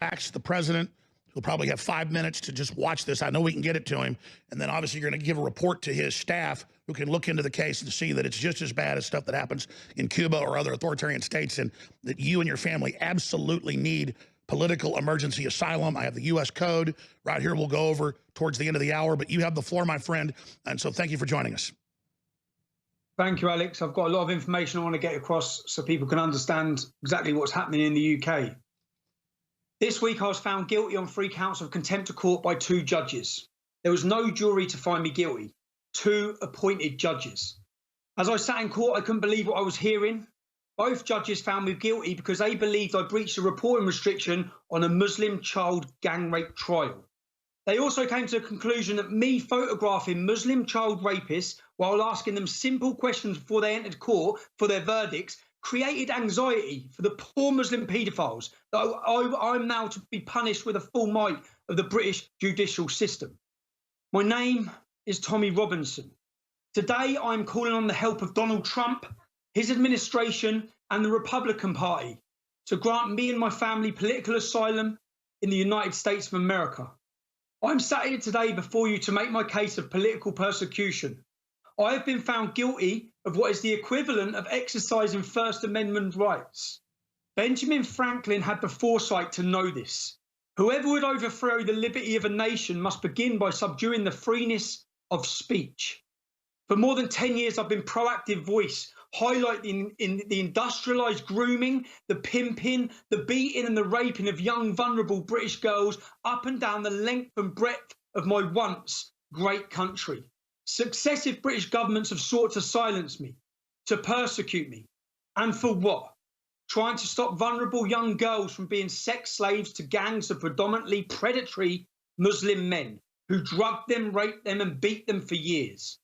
Ask the president. He'll probably have 5 minutes to just watch this. I know we can get it to him. And then obviously you're going to give a report to his staff who can look into the case and see that it's just as bad as stuff that happens in Cuba or other authoritarian states, and that you and your family absolutely need political emergency asylum. I have the U.S. code right here. We'll go over towards the end of the hour, but you have the floor, my friend. And so thank you for joining us. Thank you, Alex. I've got a lot of information I want to get across so people can understand exactly what's happening in the UK. This week, I was found guilty on 3 counts of contempt of court by 2 judges. There was no jury to find me guilty. 2 appointed judges. As I sat in court, I couldn't believe what I was hearing. Both judges found me guilty because they believed I breached a reporting restriction on a Muslim child gang rape trial. They also came to the conclusion that me photographing Muslim child rapists while asking them simple questions before they entered court for their verdicts created anxiety for the poor Muslim paedophiles that I'm now to be punished with a full might of the British judicial system. My name is Tommy Robinson. Today I'm calling on the help of Donald Trump, his administration and the Republican Party to grant me and my family political asylum in the United States of America. I'm sat here today before you to make my case of political persecution. I have been found guilty of what is the equivalent of exercising First Amendment rights. Benjamin Franklin had the foresight to know this. Whoever would overthrow the liberty of a nation must begin by subduing the freeness of speech. For more than 10 years, I've been proactive voice, highlighting in the industrialised grooming, the pimping, the beating and the raping of young, vulnerable British girls up and down the length and breadth of my once great country. Successive British governments have sought to silence me, to persecute me. And for what? Trying to stop vulnerable young girls from being sex slaves to gangs of predominantly predatory Muslim men who drugged them, raped them and beat them for years.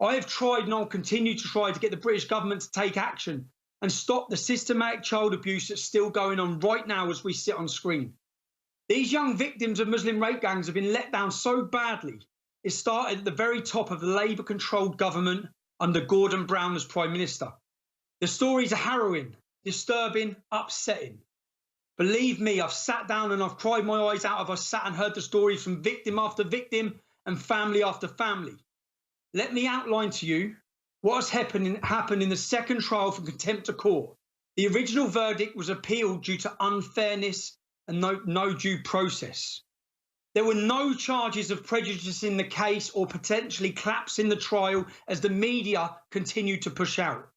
I have tried and I'll continue to try to get the British government to take action and stop the systematic child abuse that's still going on right now as we sit on screen. These young victims of Muslim rape gangs have been let down so badly. It started at the very top of the Labour-controlled government under Gordon Brown as Prime Minister. The stories are harrowing, disturbing, upsetting. Believe me, I've sat down and I've cried my eyes out. I've sat and heard the stories from victim after victim and family after family. Let me outline to you what has happened in the second trial for contempt of court. The original verdict was appealed due to unfairness and no due process. There were no charges of prejudice in the case or potentially collapse in the trial as the media continued to push out.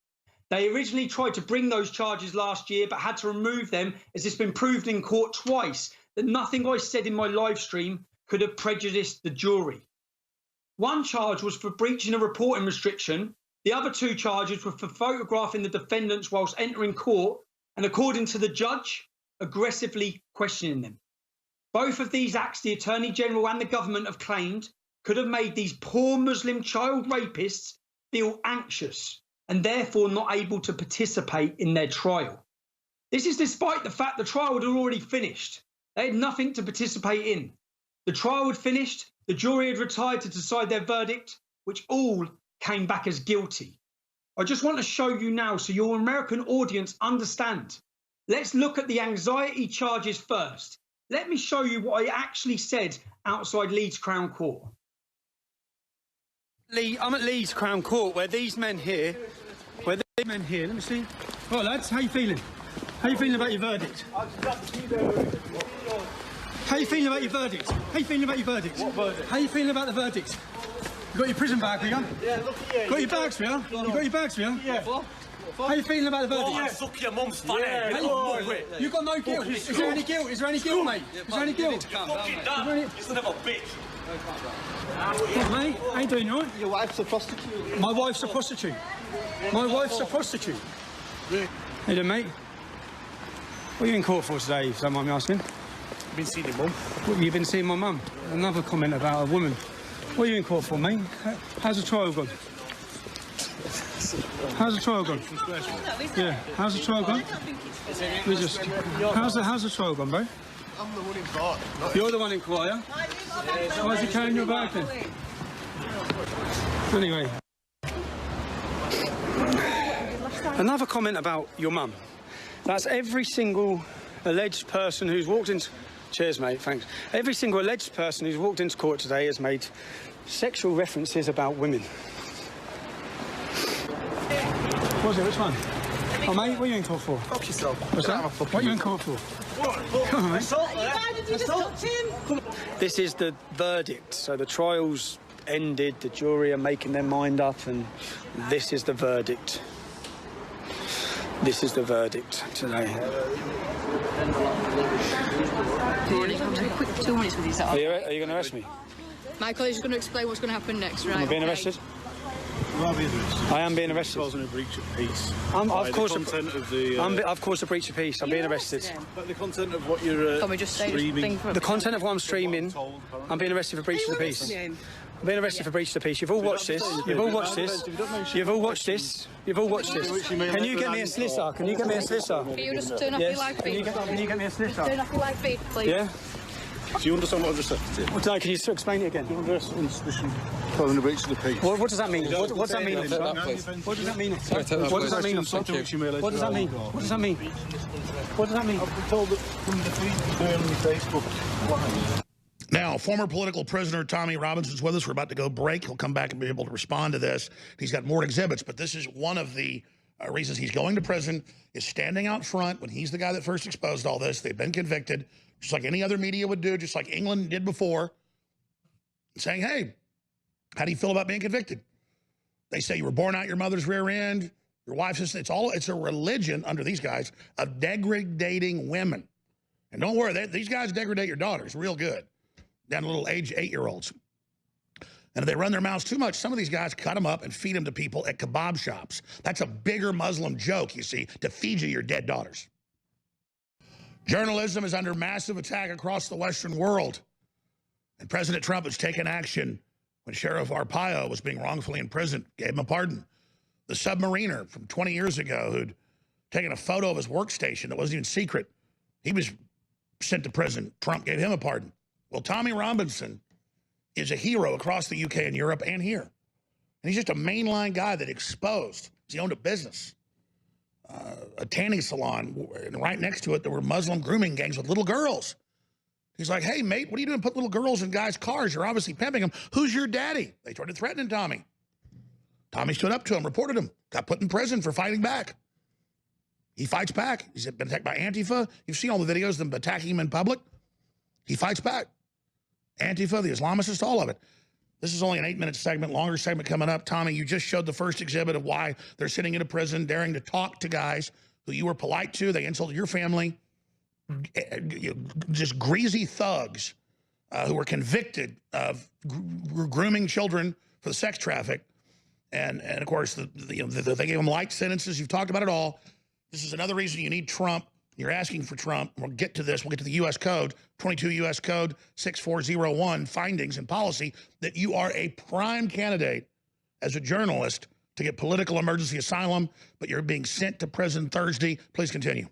They originally tried to bring those charges last year but had to remove them as it's been proved in court twice that nothing I said in my live stream could have prejudiced the jury. One charge was for breaching a reporting restriction. The other 2 charges were for photographing the defendants whilst entering court and, according to the judge, aggressively questioning them. Both of these acts the Attorney General and the government have claimed could have made these poor Muslim child rapists feel anxious and therefore not able to participate in their trial. This is despite the fact the trial had already finished. They had nothing to participate in. The trial had finished, the jury had retired to decide their verdict, which all came back as guilty. I just want to show you now so your American audience understand. Let's look at the anxiety charges first. Let me show you what I actually said outside Leeds Crown Court. I'm at Leeds Crown Court where these men here, let me see. Right lads, how you feeling? How you feeling about your verdict? How you feeling about your verdict? How you feeling about your verdict? What verdict? How you feeling about the verdict? You got your prison bag for you? Yeah, look at you. Got your bags for you? You got your bags for you? Yeah. How you feeling about the verdict? Oh, suck your mum's funny. Yeah, you got no guilt. Is there any guilt? Is there any guilt, mate? Is there any guilt? Fucking dad. He's another bitch. What, mate? How you doing, you alright? Your wife's a prostitute. My wife's a prostitute. My wife's a prostitute. Yeah. Hey there, mate. What are you in court for today, if you don't mind me asking? I've been seeing your mum. What, you've been seeing my mum? Another comment about a woman. What are you in court for, mate? How's the trial gone? How's the trial gone? Yeah, how's the trial gone? How's the trial gone, bro? I'm the one in court. You're the one in court, yeah? Why is he carrying your bag then? Anyway. Another comment about your mum. That's every single alleged person who's walked into Cheers, mate, thanks. Every single alleged person who's walked into court today has made sexual references about women. What's it? Which one? Oh, mate, what are you in court for? Fuck yourself. What's that? What are you in court for? Come on, mate. Why did you just touch him? This is the verdict. So the trial's ended, the jury are making their mind up, and this is the verdict. This is the verdict today. Quick 2 minutes with you. Are you going to arrest me? Michael is going to explain what's going to happen next, right? Am I being arrested? You are being arrested. I am being arrested. Causing a breach of peace. Of course, the content of the. of course, a breach of peace. I'm being arrested. But the content of what you're Can we just say streaming. The content of what I'm streaming, I'm being arrested for breach of the peace. I'm being arrested for breach of the peace. You've all watched this. You've all watched this. You've all watched this. You've all watched this. Can you get me a solicitor? Can you get me a solicitor? Can you just turn off your live feed? Can you get me a solicitor? Turn off your live feed, please. Yeah? Do you understand what I've just said? Well, no, can you explain it again? Causing a breach of the peace. What does that mean? What does that mean? What does that mean? What does that mean? What does that mean? What does that mean? What does that mean? I've been told that from the tweet on Facebook. Now, former political prisoner Tommy Robinson's with us. We're about to go break. He'll come back and be able to respond to this. He's got more exhibits, but this is one of the reasons he's going to prison, is standing out front when he's the guy that first exposed all this. They've been convicted, just like any other media would do, just like England did before, saying, hey, how do you feel about being convicted? They say you were born out your mother's rear end, your wife's sister. It's a religion under these guys of degrading women. And don't worry, these guys degrade your daughters real good, down to little age 8-year-olds. And if they run their mouths too much, some of these guys cut them up and feed them to people at kebab shops. That's a bigger Muslim joke, you see, to feed you your dead daughters. Journalism is under massive attack across the Western world. And President Trump has taken action when Sheriff Arpaio was being wrongfully imprisoned, gave him a pardon. The submariner from 20 years ago who'd taken a photo of his workstation that wasn't even secret, he was sent to prison. Trump gave him a pardon. Well, Tommy Robinson is a hero across the UK and Europe and here. And he's just a mainline guy that exposed. He owned a business, a tanning salon, and right next to it there were Muslim grooming gangs with little girls. He's like, hey, mate, what are you doing? Put little girls in guys' cars. You're obviously pimping them. Who's your daddy? They started threatening Tommy. Tommy stood up to him, reported him, got put in prison for fighting back. He fights back. He's been attacked by Antifa. You've seen all the videos of them attacking him in public. He fights back. Antifa, the Islamists, all of it. This is only an 8-minute segment, longer segment coming up. Tommy, you just showed the first exhibit of why they're sitting in a prison, daring to talk to guys who you were polite to. They insulted your family. Just greasy thugs who were convicted of grooming children for the sex traffic. And of course, they gave them light sentences. You've talked about it all. This is another reason you need Trump. You're asking for Trump. We'll get to this. We'll get to the U.S. Code, 22 U.S. Code 6401, findings and policy, that you are a prime candidate as a journalist to get political emergency asylum, but you're being sent to prison Thursday. Please continue.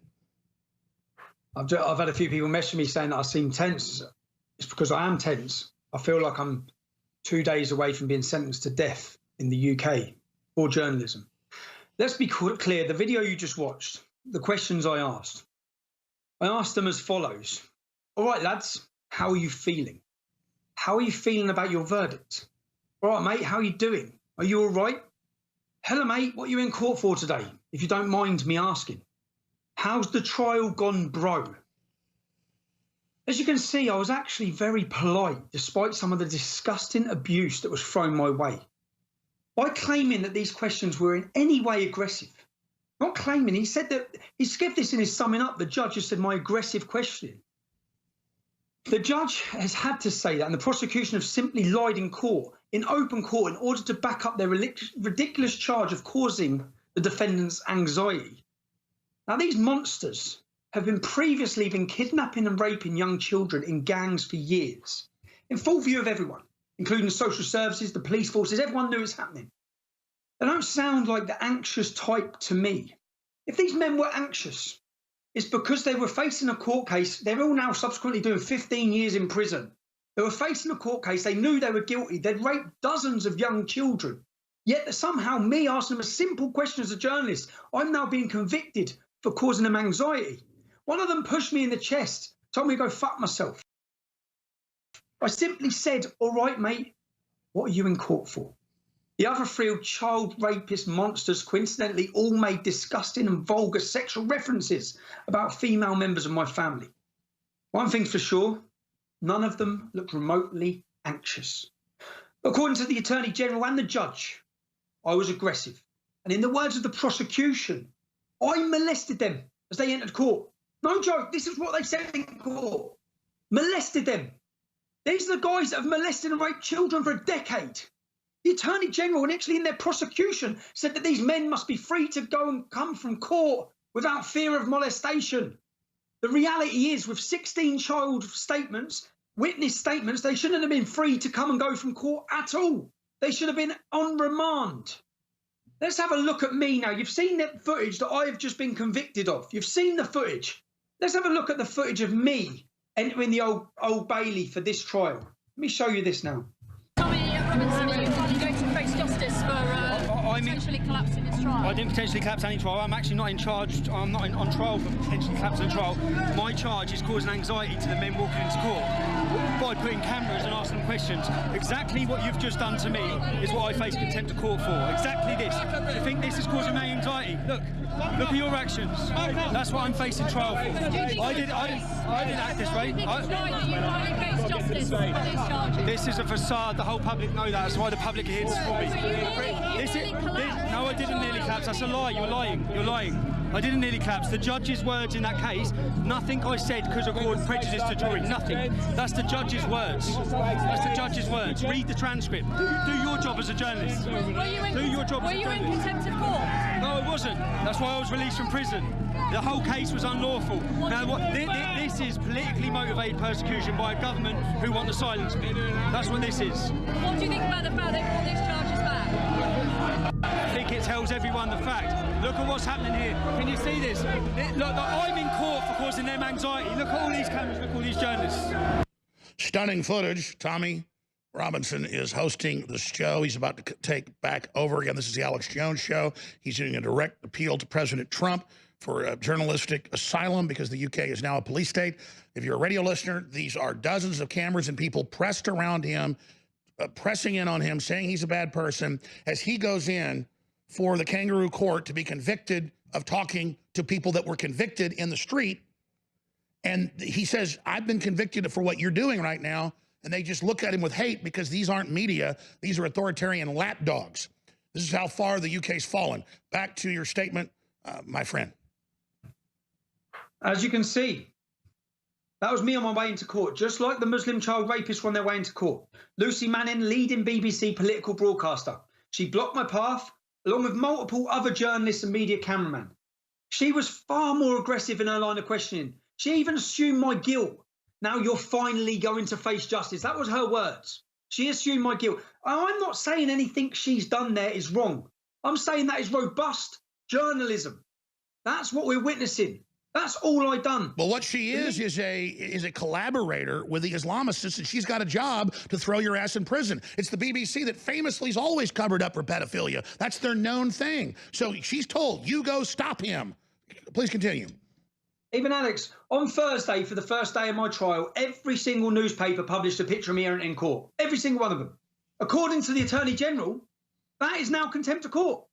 I've had a few people message me saying that I seem tense. It's because I am tense. I feel like I'm 2 days away from being sentenced to death in the UK for journalism. Let's be clear. The video you just watched, the questions I asked them as follows. All right, lads, how are you feeling? How are you feeling about your verdict? All right, mate, how are you doing? Are you all right? Hello, mate, what are you in court for today, if you don't mind me asking? How's the trial gone, bro? As you can see, I was actually very polite, despite some of the disgusting abuse that was thrown my way. By claiming that these questions were in any way aggressive. Not claiming, he said that, he skipped this in his summing up, the judge just said my aggressive questioning. The judge has had to say that, and the prosecution have simply lied in court, in open court, in order to back up their ridiculous charge of causing the defendant's anxiety. Now, these monsters have previously been kidnapping and raping young children in gangs for years, in full view of everyone, including social services, the police forces. Everyone knew it's happening. They don't sound like the anxious type to me. If these men were anxious, it's because they were facing a court case. They're all now subsequently doing 15 years in prison. They were facing a court case. They knew they were guilty. They'd raped dozens of young children. Yet somehow me asking them a simple question as a journalist, I'm now being convicted for causing them anxiety. One of them pushed me in the chest told me to go fuck myself. I simply said, all right, mate, what are you in court for? The other three child rapist monsters coincidentally all made disgusting and vulgar sexual references about female members of my family. One thing's for sure, none of them looked remotely anxious. According to the Attorney General and the judge, I was aggressive. And in the words of the prosecution, I molested them as they entered court. No joke, this is what they said in court. Molested them. These are the guys that have molested and raped children for a decade. The Attorney General, and actually in their prosecution, said that these men must be free to go and come from court without fear of molestation. The reality is, with 16 child statements, witness statements, they shouldn't have been free to come and go from court at all. They should have been on remand. Let's have a look at me now. You've seen that footage that I have just been convicted of. You've seen the footage. Let's have a look at the footage of me entering the Old Bailey for this trial. Let me show you this now. Tommy Robinson, are you finally going to face justice for potentially collapsing this trial? I didn't potentially collapse any trial. I'm actually not in charge. I'm not on trial for potentially collapsing a trial. My charge is causing anxiety to the men walking into court by putting cameras and asking them questions. Exactly what you've just done to me is what I face contempt of court for. Exactly this. Do you think this is causing me anxiety? Look at your actions. That's what I'm facing trial for. I didn't act this way. This is a facade. The whole public know that. That's why the public are here to support me. No, I didn't nearly collapse. That's a lie. You're lying. You're lying. I didn't nearly collapse. The judge's words in that case, nothing I said could have caused prejudice to jury. Nothing. That's the judge's words. That's the judge's words. Read the transcript. Do your job as a journalist. Do your job as a journalist. Were you in contempt of court? No, I wasn't. That's why I was released from prison. The whole case was unlawful. Now, this is politically motivated persecution by a government who want to silence me. That's what this is. What do you think about the fact they brought these charges back? I think it tells everyone the fact. Look at what's happening here. Can you see this? Look, I'm in court for causing them anxiety. Look at all these cameras. Look at all these journalists. Stunning footage. Tommy Robinson is hosting the show. He's about to take back over again. This is the Alex Jones Show. He's doing a direct appeal to President Trump for a journalistic asylum because the UK is now a police state. If you're a radio listener, these are dozens of cameras and people pressed around him, pressing in on him, saying he's a bad person as he goes in for the kangaroo court to be convicted of talking to people that were convicted in the street. And he says, I've been convicted for what you're doing right now. And they just look at him with hate because these aren't media. These are authoritarian lapdogs. This is how far the UK's fallen. Back to your statement, my friend. As you can see, that was me on my way into court, just like the Muslim child rapists were on their way into court. Lucy Manning, leading BBC political broadcaster. She blocked my path, along with multiple other journalists and media cameramen. She was far more aggressive in her line of questioning. She even assumed my guilt. Now you're finally going to face justice. That was her words. She assumed my guilt. I'm not saying anything she's done there is wrong. I'm saying that is robust journalism. That's what we're witnessing. That's all I done. Well, what she is a collaborator with the Islamists, and she's got a job to throw your ass in prison. It's the BBC that famously is always covered up for pedophilia. That's their known thing. So she's told, you go stop him. Please continue. Even Alex, on Thursday, for the first day of my trial, every single newspaper published a picture of me in court. Every single one of them. According to the Attorney General, that is now contempt of court.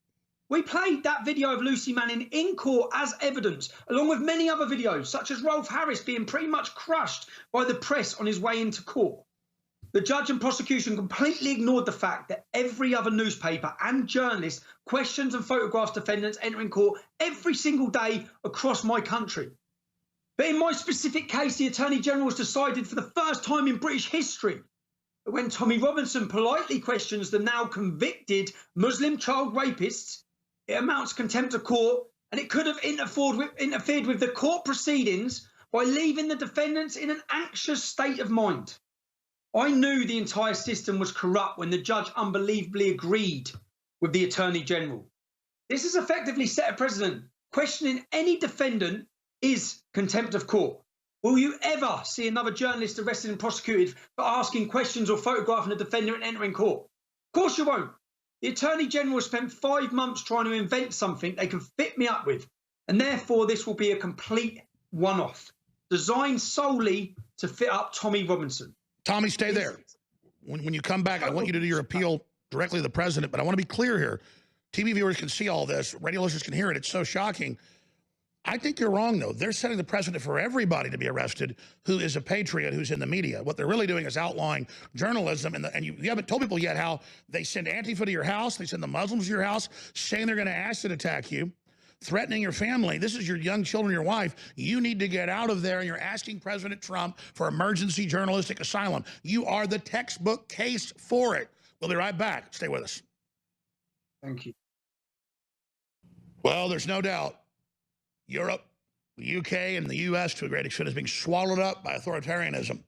We played that video of Lucy Manning in court as evidence, along with many other videos, such as Rolf Harris being pretty much crushed by the press on his way into court. The judge and prosecution completely ignored the fact that every other newspaper and journalist questions and photographs defendants entering court every single day across my country. But in my specific case, the Attorney General has decided for the first time in British history that when Tommy Robinson politely questions the now convicted Muslim child rapists, it amounts to contempt of court, and it could have interfered with the court proceedings by leaving the defendants in an anxious state of mind. I knew the entire system was corrupt when the judge unbelievably agreed with the Attorney General. This has effectively set a precedent. Questioning any defendant is contempt of court. Will you ever see another journalist arrested and prosecuted for asking questions or photographing a defendant entering court? Of course you won't. The Attorney General spent 5 months trying to invent something they can fit me up with, and therefore this will be a complete one-off. designed solely to fit up Tommy Robinson. Tommy, stay there. When you come back, I want you to do your appeal directly to the president, but I want to be clear here. TV viewers can see all this. Radio listeners can hear it. It's so shocking. I think you're wrong, though. They're setting the precedent for everybody to be arrested who is a patriot, who's in the media. What they're really doing is outlawing journalism. And you haven't told people yet how they send Antifa to your house. They send the Muslims to your house, saying they're going to acid attack you, threatening your family. This is your young children, your wife. You need to get out of there, and you're asking President Trump for emergency journalistic asylum. You are the textbook case for it. We'll be right back. Stay with us. Thank you. Well, there's no doubt Europe, the UK, and the US to a great extent is being swallowed up by authoritarianism.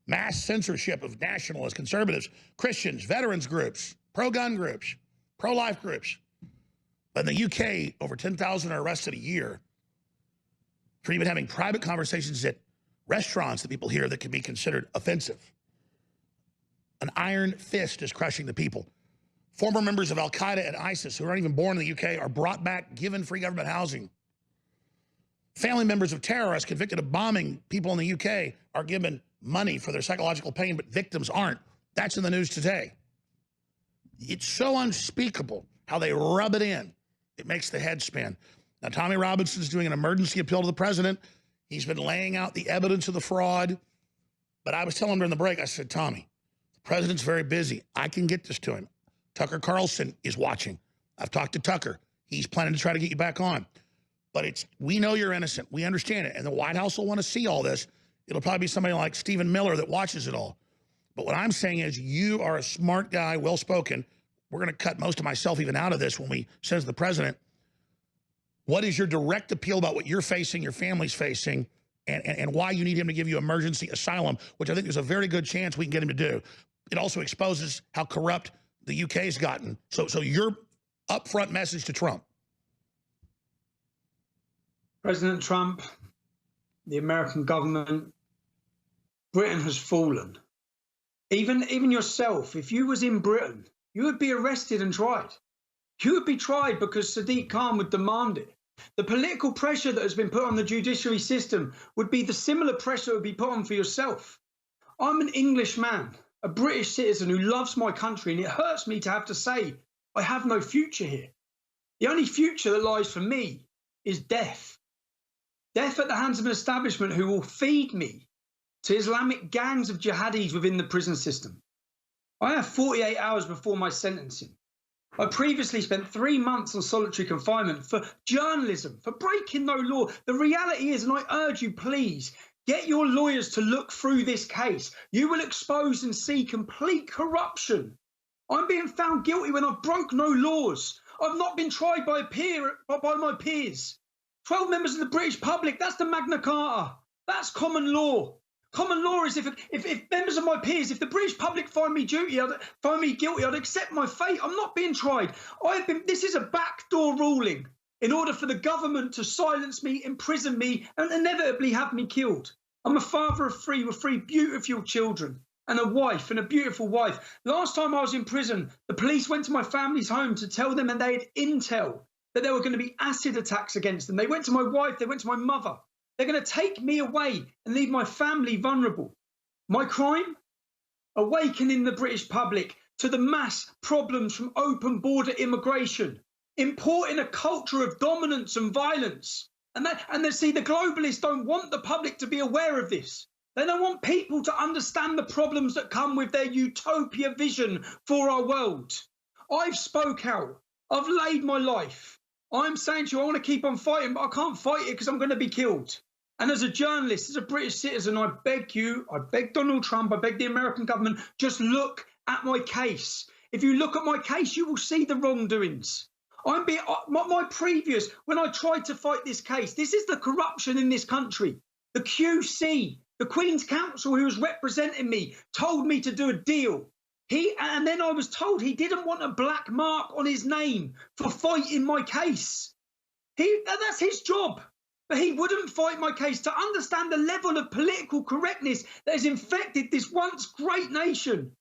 Mass censorship of nationalists, conservatives, Christians, veterans groups, pro-gun groups, pro-life groups. But in the UK, over 10,000 are arrested a year for even having private conversations at restaurants that people hear that can be considered offensive. An iron fist is crushing the people. Former members of Al-Qaeda and ISIS who aren't even born in the UK are brought back, given free government housing. Family members of terrorists convicted of bombing people in the UK are given money for their psychological pain, but victims aren't. That's in the news today. It's so unspeakable how they rub it in. It makes the head spin. Now, Tommy Robinson's doing an emergency appeal to the president. He's been laying out the evidence of the fraud. But I was telling him during the break, I said, Tommy, the president's very busy. I can get this to him. Tucker Carlson is watching. I've talked to Tucker. He's planning to try to get you back on. But we know you're innocent. We understand it. And the White House will want to see all this. It'll probably be somebody like Stephen Miller that watches it all. But what I'm saying is you are a smart guy, well-spoken. We're going to cut most of myself even out of this when we send to the president. What is your direct appeal about what you're facing, your family's facing, and why you need him to give you emergency asylum, which I think there's a very good chance we can get him to do. It also exposes how corrupt the UK's gotten. So your upfront message to Trump. President Trump, the American government, Britain has fallen. Even yourself, if you was in Britain, you would be arrested and tried. You would be tried because Sadiq Khan would demand it. The political pressure that has been put on the judiciary system would be the similar pressure that would be put on for yourself. I'm an English man, a British citizen who loves my country, and it hurts me to have to say I have no future here. The only future that lies for me is death. Death at the hands of an establishment who will feed me to Islamic gangs of jihadis within the prison system. I have 48 hours before my sentencing. I previously spent 3 months on solitary confinement for journalism, for breaking no law. The reality is, and I urge you, please, get your lawyers to look through this case. You will expose and see complete corruption. I'm being found guilty when I broke no laws. I've not been tried by my peers. 12 members of the British public, that's the Magna Carta. That's common law. Common law is if members of my peers, if the British public find me guilty, I'd accept my fate. I'm not being tried. This is a backdoor ruling in order for the government to silence me, imprison me, and inevitably have me killed. I'm a father of three with 3 beautiful children and a wife, and a beautiful wife. Last time I was in prison, the police went to my family's home to tell them, and they had intel that there were going to be acid attacks against them. They went to my wife, they went to my mother. They're going to take me away and leave my family vulnerable. My crime? Awakening the British public to the mass problems from open border immigration, importing a culture of dominance and violence. And see, the globalists don't want the public to be aware of this. They don't want people to understand the problems that come with their utopia vision for our world. I've spoke out. I've laid my life. I'm saying to you, I want to keep on fighting, but I can't fight it because I'm going to be killed. And as a journalist, as a British citizen, I beg you, I beg Donald Trump, I beg the American government, just look at my case. If you look at my case, you will see the wrongdoings. When I tried to fight this case, this is the corruption in this country. The QC, the Queen's Counsel who was representing me, told me to do a deal. And then I was told he didn't want a black mark on his name for fighting my case. That's his job. But he wouldn't fight my case to understand the level of political correctness that has infected this once great nation.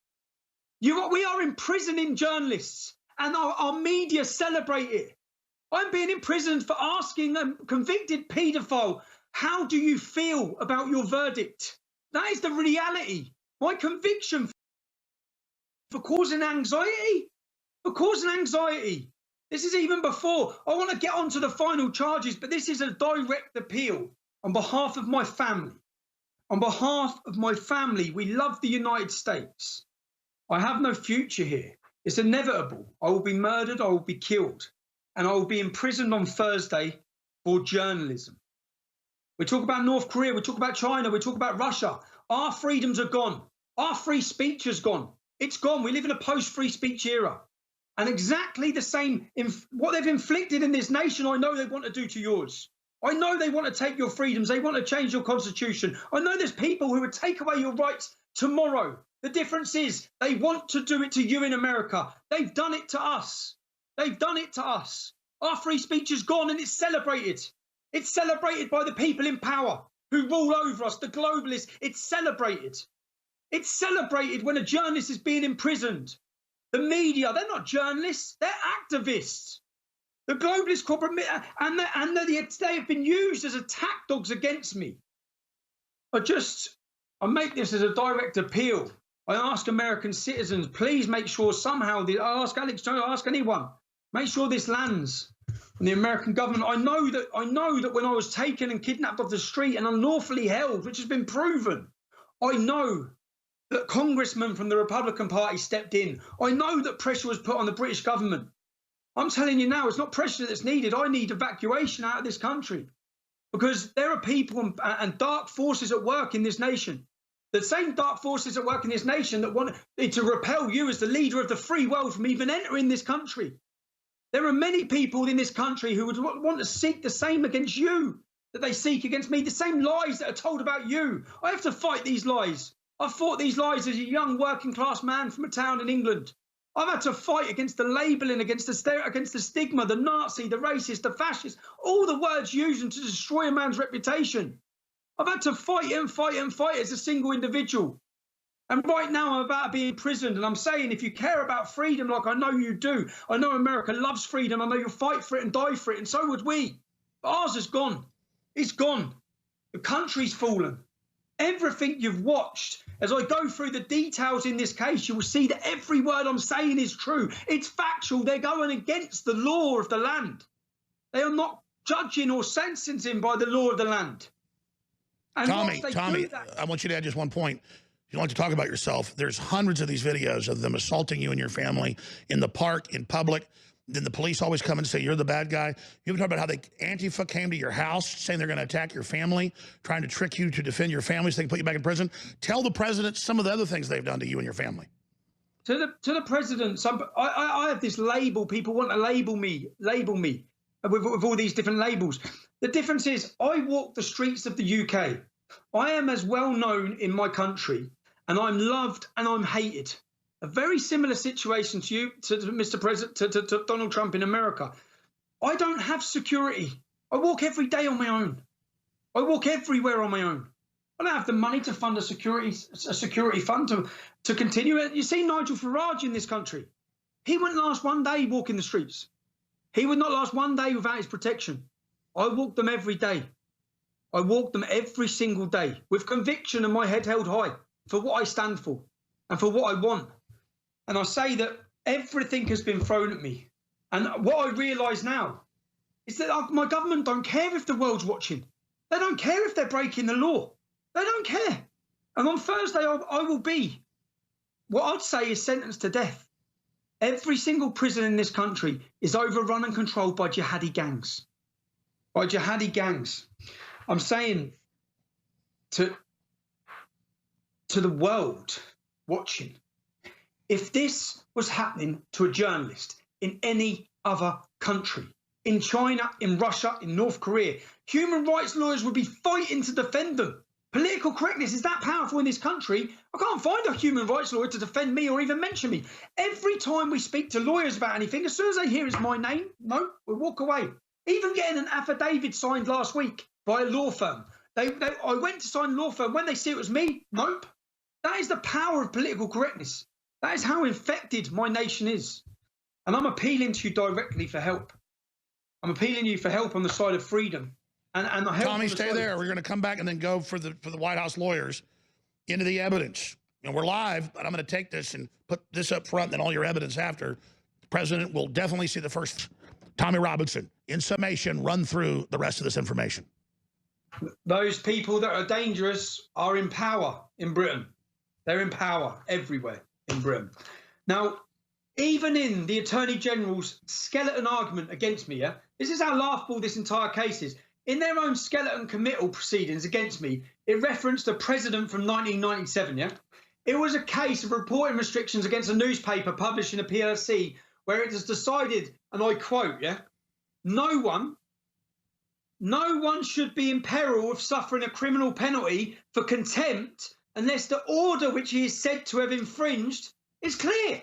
We are imprisoning journalists, and our media celebrate it. I'm being imprisoned for asking a convicted paedophile How do you feel about your verdict? That is the reality. My conviction for causing anxiety, This is even before. I want to get on to the final charges, but this is a direct appeal on behalf of my family. On behalf of my family, we love the United States. I have no future here. It's inevitable. I will be murdered, I will be killed, and I will be imprisoned on Thursday for journalism. We talk about North Korea, we talk about China, we talk about Russia. Our freedoms are gone. Our free speech is gone. It's gone. We live in a post-free speech era. And exactly the same, what they've inflicted in this nation, I know they want to do to yours. I know they want to take your freedoms. They want to change your constitution. I know there's people who would take away your rights tomorrow. The difference is they want to do it to you in America. They've done it to us. They've done it to us. Our free speech is gone and it's celebrated. It's celebrated by the people in power who rule over us, the globalists. It's celebrated. It's celebrated when a journalist is being imprisoned. The media, they're not journalists, they're activists. The globalist corporate, and they have been used as attack dogs against me. I make this as a direct appeal. I ask American citizens, please make sure somehow, I ask Alex, I ask anyone, make sure this lands on the American government. I know that when I was taken and kidnapped off the street and unlawfully held, which has been proven, I know that congressmen from the Republican Party stepped in. I know that pressure was put on the British government. I'm telling you now, it's not pressure that's needed. I need evacuation out of this country because there are people and dark forces at work in this nation. The same dark forces at work in this nation that want to repel you as the leader of the free world from even entering this country. There are many people in this country who would want to seek the same against you that they seek against me, the same lies that are told about you. I have to fight these lies. I fought these lies as a young working class man from a town in England. I've had to fight against the labelling, against the stigma, the Nazi, the racist, the fascist, all the words used to destroy a man's reputation. I've had to fight and fight and fight as a single individual. And right now I'm about to be imprisoned. And I'm saying, if you care about freedom like I know you do, I know America loves freedom, I know you'll fight for it and die for it, and so would we. But ours is gone. It's gone. The country's fallen. Everything you've watched, as I go through the details in this case, you will see that every word I'm saying is true. It's factual. They're going against the law of the land. They are not judging or sentencing by the law of the land. And Tommy, I want you to add just one point. You don't like to talk about yourself. There's hundreds of these videos of them assaulting you and your family in the park, in public. Then the police always come and say, you're the bad guy. You ever talk about how Antifa came to your house saying they're going to attack your family, trying to trick you to defend your family so they can put you back in prison? Tell the president some of the other things they've done to you and your family. To the president, I have this label. People want to label me with all these different labels. The difference is I walk the streets of the UK. I am as well known in my country, and I'm loved and I'm hated. A very similar situation to you, to Mr. President, to Donald Trump in America. I don't have security. I walk every day on my own. I walk everywhere on my own. I don't have the money to fund a security fund to continue it. You see Nigel Farage in this country. He wouldn't last one day walking the streets. He would not last one day without his protection. I walk them every day. I walk them every single day with conviction and my head held high for what I stand for and for what I want. And I say that everything has been thrown at me. And what I realise now is that my government don't care if the world's watching. They don't care if they're breaking the law. They don't care. And on Thursday, I will be, what I'd say is sentenced to death. Every single prison in this country is overrun and controlled by jihadi gangs. By jihadi gangs. I'm saying to the world watching, if this was happening to a journalist in any other country, in China, in Russia, in North Korea, human rights lawyers would be fighting to defend them. Political correctness is that powerful in this country. I can't find a human rights lawyer to defend me or even mention me. Every time we speak to lawyers about anything, as soon as they hear it's my name, no, we walk away. Even getting an affidavit signed last week by a law firm. I went to sign a law firm. When they see it was me, nope. That is the power of political correctness. That is how infected my nation is. And I'm appealing to you directly for help. I'm appealing to you for help on the side of freedom. And the help Tommy, stay there. We're going to come back and then go for the White House lawyers into the evidence. And we're live, but I'm going to take this and put this up front and then all your evidence after. The president will definitely see the first. Tommy Robinson, in summation, run through the rest of this information. Those people that are dangerous are in power in Britain. They're in power everywhere in Britain. Now, even in the Attorney General's skeleton argument against me, this is how laughable this entire case is. In their own skeleton committal proceedings against me, it referenced a precedent from 1997, It was a case of reporting restrictions against a newspaper published in a PLC where it has decided, and I quote, no one should be in peril of suffering a criminal penalty for contempt unless the order which he is said to have infringed is clear.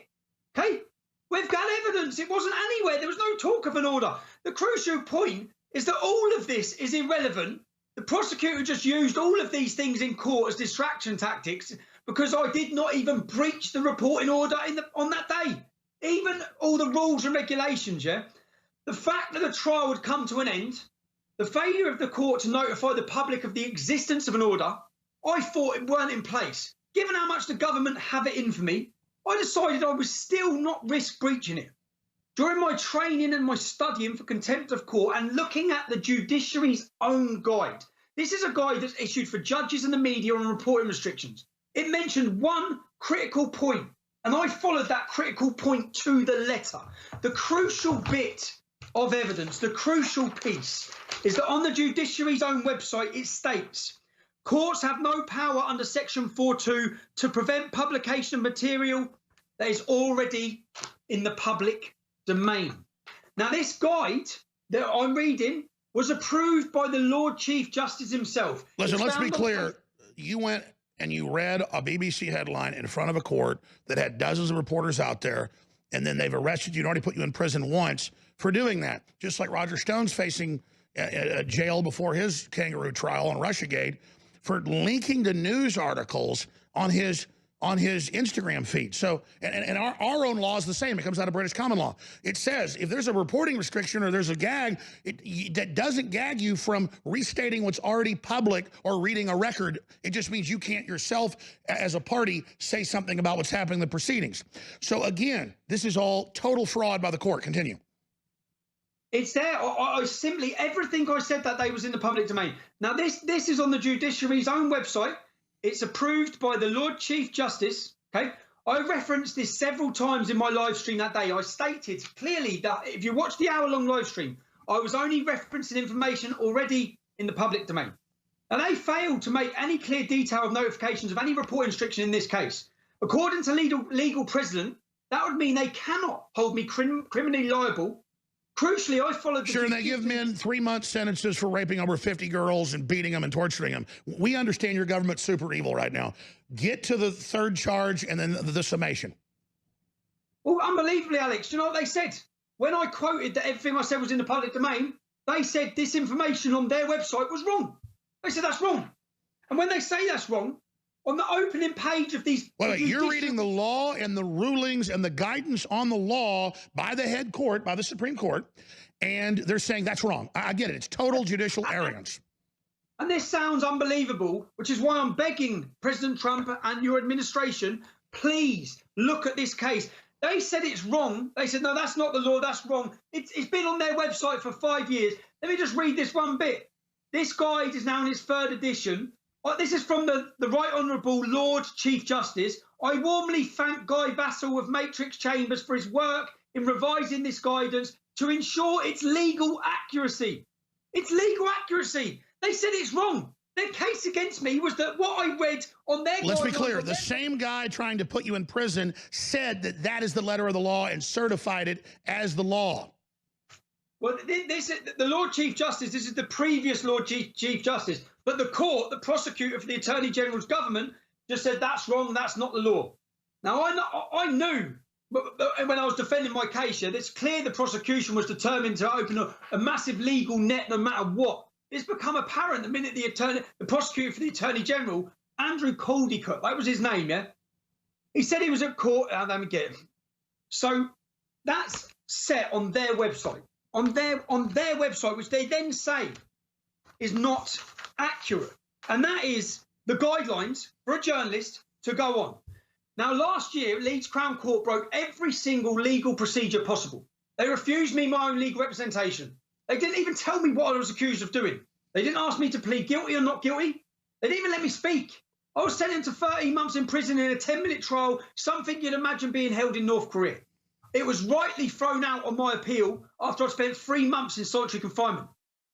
Okay? We've got evidence. It wasn't anywhere. There was no talk of an order. The crucial point is that all of this is irrelevant. The prosecutor just used all of these things in court as distraction tactics because I did not even breach the reporting order on that day. Even all the rules and regulations, The fact that the trial would come to an end, the failure of the court to notify the public of the existence of an order, I thought it weren't in place. Given how much the government have it in for me, I decided I would still not risk breaching it. During my training and my studying for contempt of court and looking at the judiciary's own guide, this is a guide that's issued for judges and the media on reporting restrictions. It mentioned one critical point, and I followed that critical point to the letter. The crucial bit of evidence, the crucial piece, is that on the judiciary's own website, it states, courts have no power under Section 4.2 to prevent publication of material that is already in the public domain. Now, this guide that I'm reading was approved by the Lord Chief Justice himself. Listen, let's be clear. You went and you read a BBC headline in front of a court that had dozens of reporters out there, and then they've arrested you and already put you in prison once for doing that. Just like Roger Stone's facing a jail before his kangaroo trial on Russiagate for linking to news articles on his Instagram feed. So, and our own law is the same. It comes out of British common law. It says if there's a reporting restriction or there's a gag, that doesn't gag you from restating what's already public or reading a record. It just means you can't yourself, as a party, say something about what's happening in the proceedings. So again, this is all total fraud by the court. Continue. It's there. I simply, everything I said that day was in the public domain. Now, this is on the judiciary's own website. It's approved by the Lord Chief Justice, okay? I referenced this several times in my live stream that day. I stated clearly that if you watch the hour-long live stream, I was only referencing information already in the public domain. Now, they failed to make any clear detail of notifications of any reporting restriction in this case. According to legal precedent, that would mean they cannot hold me criminally liable. Crucially, I followed the... Sure, and they give men 3-month sentences for raping over 50 girls and beating them and torturing them. We understand your government's super evil right now. Get to the third charge and then the summation. Well, unbelievably, Alex, you know what they said? When I quoted that everything I said was in the public domain, they said this information on their website was wrong. They said that's wrong. And when they say that's wrong, on the opening page of these... Wait, you're reading the law and the rulings and the guidance on the law by the head court, by the Supreme Court, and they're saying that's wrong. I get it. It's total judicial arrogance. And this sounds unbelievable, which is why I'm begging President Trump and your administration, please look at this case. They said it's wrong. They said, no, that's not the law. That's wrong. It's been on their website for 5 years. Let me just read this one bit. This guide is now in its 3rd edition. This is from the Right Honourable Lord Chief Justice. I warmly thank Guy Vassell of Matrix Chambers for his work in revising this guidance to ensure its legal accuracy. It's legal accuracy. They said it's wrong. Their case against me was that what I read on their... Let's be clear. The same guy trying to put you in prison said that that is the letter of the law and certified it as the law. Well, the Lord Chief Justice, this is the previous Lord Chief Justice, but the court, the prosecutor for the Attorney General's government, just said that's wrong, that's not the law. Now, I knew when I was defending my case, it's clear the prosecution was determined to open a massive legal net no matter what. It's become apparent the minute the prosecutor for the Attorney General, Andrew Caldicott, that was his name, he said he was at court. Let me get him. So that's set on their website. On their website, which they then say is not accurate. And that is the guidelines for a journalist to go on. Now, last year, Leeds Crown Court broke every single legal procedure possible. They refused me my own legal representation. They didn't even tell me what I was accused of doing. They didn't ask me to plead guilty or not guilty. They didn't even let me speak. I was sentenced to 13 months in prison in a 10-minute trial, something you'd imagine being held in North Korea. It was rightly thrown out on my appeal after I'd spent 3 months in solitary confinement.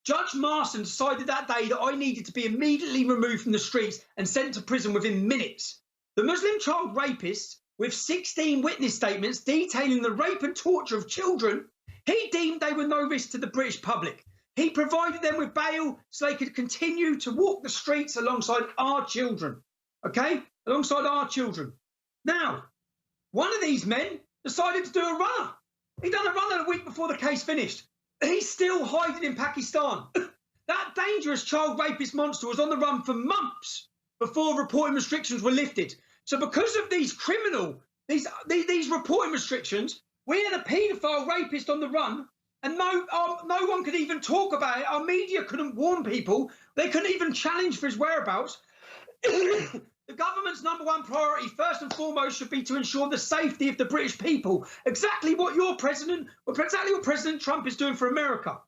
Judge Marston decided that day that I needed to be immediately removed from the streets and sent to prison within minutes. The Muslim child rapist, with 16 witness statements detailing the rape and torture of children, he deemed they were no risk to the British public. He provided them with bail so they could continue to walk the streets alongside our children. Okay? Alongside our children. Now, one of these men decided to do a runner. He done a runner a week before the case finished. He's still hiding in Pakistan. That dangerous child rapist monster was on the run for months before reporting restrictions were lifted. So because of these these reporting restrictions, we had a paedophile rapist on the run, and no one could even talk about it. Our media couldn't warn people. They couldn't even challenge for his whereabouts. The government's #1 priority, first and foremost, should be to ensure the safety of the British people. Exactly what President Trump is doing for America.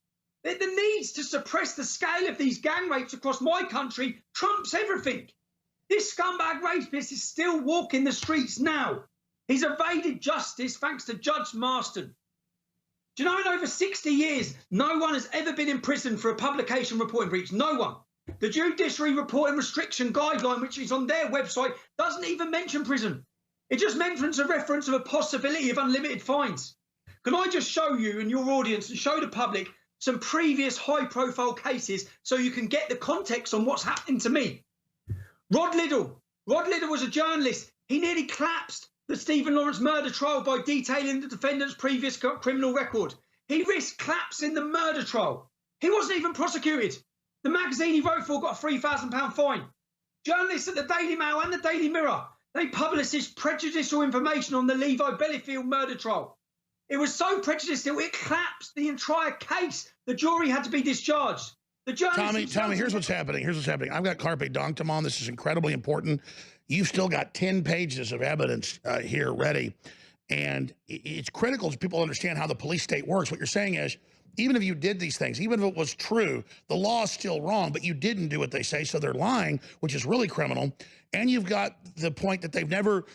The needs to suppress the scale of these gang rapes across my country trumps everything. This scumbag rapist is still walking the streets now. He's evaded justice thanks to Judge Marston. Do you know, in over 60 years, no one has ever been in prison for a publication reporting breach. No one. The Judiciary Reporting Restriction Guideline, which is on their website, doesn't even mention prison. It just mentions a reference of a possibility of unlimited fines. Can I just show you and your audience and show the public some previous high-profile cases so you can get the context on what's happening to me? Rod Liddell. Rod Liddell was a journalist. He nearly collapsed the Stephen Lawrence murder trial by detailing the defendant's previous criminal record. He risked collapsing the murder trial. He wasn't even prosecuted. The magazine he wrote for got a £3,000 fine. Journalists at the Daily Mail and the Daily Mirror, they published prejudicial information on the Levi Bellyfield murder trial. It was so prejudicial, it collapsed the entire case. The jury had to be discharged. The Tommy, here's what's happening. Here's what's happening. I've got Carpe Donktum on. This is incredibly important. You've still got 10 pages of evidence here ready. And it's critical that people understand how the police state works. What you're saying is, even if you did these things, even if it was true, the law is still wrong, but you didn't do what they say, so they're lying, which is really criminal. And you've got the point that they've never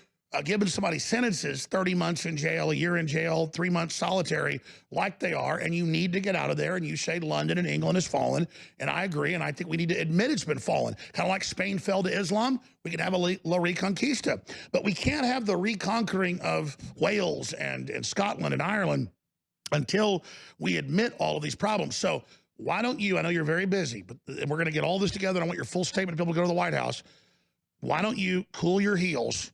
given somebody sentences, 30 months in jail, a year in jail, 3 months solitary, like they are, and you need to get out of there, and you say London and England has fallen, and I agree, and I think we need to admit it's been fallen. Kind of like Spain fell to Islam, we can have a La Reconquista. But we can't have the reconquering of Wales and Scotland and Ireland until we admit all of these problems. So why don't you, I know you're very busy, but we're going to get all this together. I want your full statement to people to go to the White House. Why don't you cool your heels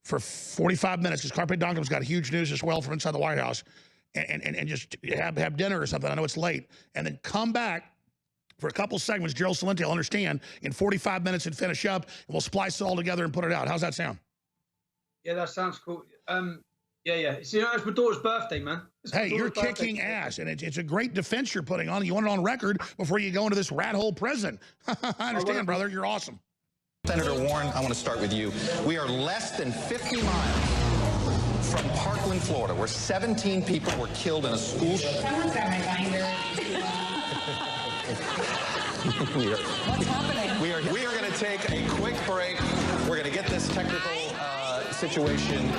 for 45 minutes, because Carpe Donktum's got huge news as well from inside the White House, and just have dinner or something. I know it's late. And then come back for a couple segments. Gerald Celente will understand in 45 minutes and finish up, and we'll splice it all together and put it out. How's that sound? Yeah, that sounds cool. Yeah. It's my daughter's birthday, man. Hey, you're kicking ass, and it's a great defense you're putting on. You want it on record before you go into this rat hole prison. I understand, brother. You're awesome. Senator Warren, I want to start with you. We are less than 50 miles from Parkland, Florida, where 17 people were killed in a school shooting. Someone's got my binder. What's happening? We are going to take a quick break. We're going to get this technical situation